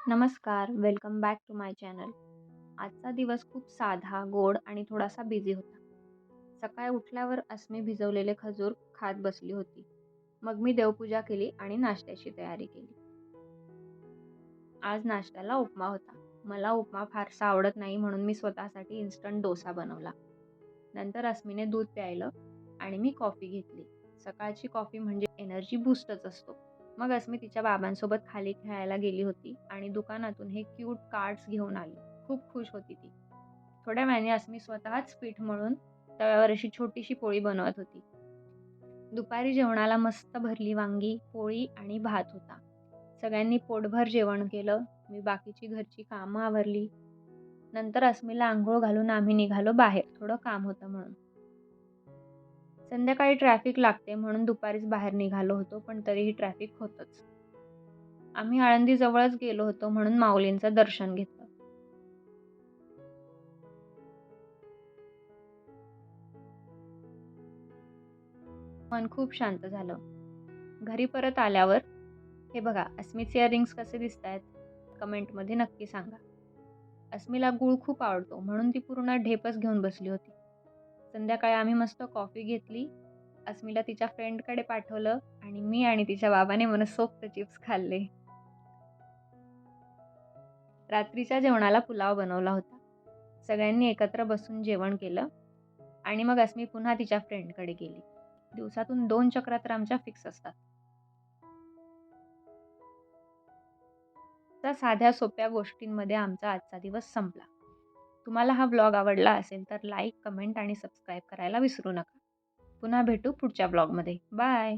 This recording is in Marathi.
नमस्कार, welcome back to my channel. आजचा दिवस खूप साधा, गोड आणि थोडासा बिझी होता. सकाळी उठल्यावर अस्मी भिजवलेले खजूर खात बसली होती. मग मी देवपूजा केली आणि नाश्त्याची तयारी केली. आज नाश्त्याला उपमा होता. मला उपमा फारसा आवडत नाही म्हणून मी स्वतःसाठी इन्स्टंट डोसा बनवला. नंतर अस्मीने दूध प्यायलं आणि मी कॉफी घेतली. सकाळची कॉफी म्हणजे एनर्जी बूस्टच असतो. मग अस्मी तिच्या बाबांसोबत खाली खेळायला गेली होती आणि दुकानातून हे क्यूट कार्ड्स घेऊन आली. खूप खुश होती ती. थोड्या वेळाने अस्मी स्वतःच पीठ मळून तव्यावर अशी छोटीशी पोळी बनवत होती. दुपारी जेवणाला मस्त भरली वांगी, पोळी आणि भात होता. सगळ्यांनी पोटभर जेवण केलं. मी बाकीची घरची कामं आवरली. नंतर अस्मीला अंघोळ घालून आम्ही निघालो बाहेर. थोडं काम होतं म्हणून. संध्याकाळी ट्रॅफिक लागते म्हणून दुपारीच बाहेर निघालो होतो, पण तरीही ट्रॅफिक होतंच. आम्ही आळंदीजवळच गेलो होतो म्हणून माऊलींचं दर्शन घेतलं. मन खूप शांत झालं. घरी परत आल्यावर हे बघा, अस्मीचे इयरिंग्स कसे दिसतायत? कमेंटमध्ये नक्की सांगा. अस्मीला गूळ खूप आवडतो म्हणून ती पूर्ण ढेपच घेऊन बसली होती. संध्याकाळी आम्ही मस्त कॉफी घेतली. अस्मीला तिच्या फ्रेंडकडे पाठवलं आणि मी आणि तिच्या बाबाने मनसोक्त चिप्स खाल्ले. रात्रीच्या जेवणाला पुलाव बनवला होता. सगळ्यांनी एकत्र बसून जेवण केलं आणि मग अस्मी पुन्हा तिच्या फ्रेंडकडे गेली. दिवसातून 2 चक्रा तर आमच्या फिक्स असतात. तर साध्या सोप्या गोष्टींमध्ये आमचा आजचा दिवस संपला. तुम्हाला हा व्लॉग आवडला असेल तर लाईक, कमेंट आणि सबस्क्राईब करायला विसरू नका. पुन्हा भेटू पुढच्या व्लॉगमध्ये. बाय.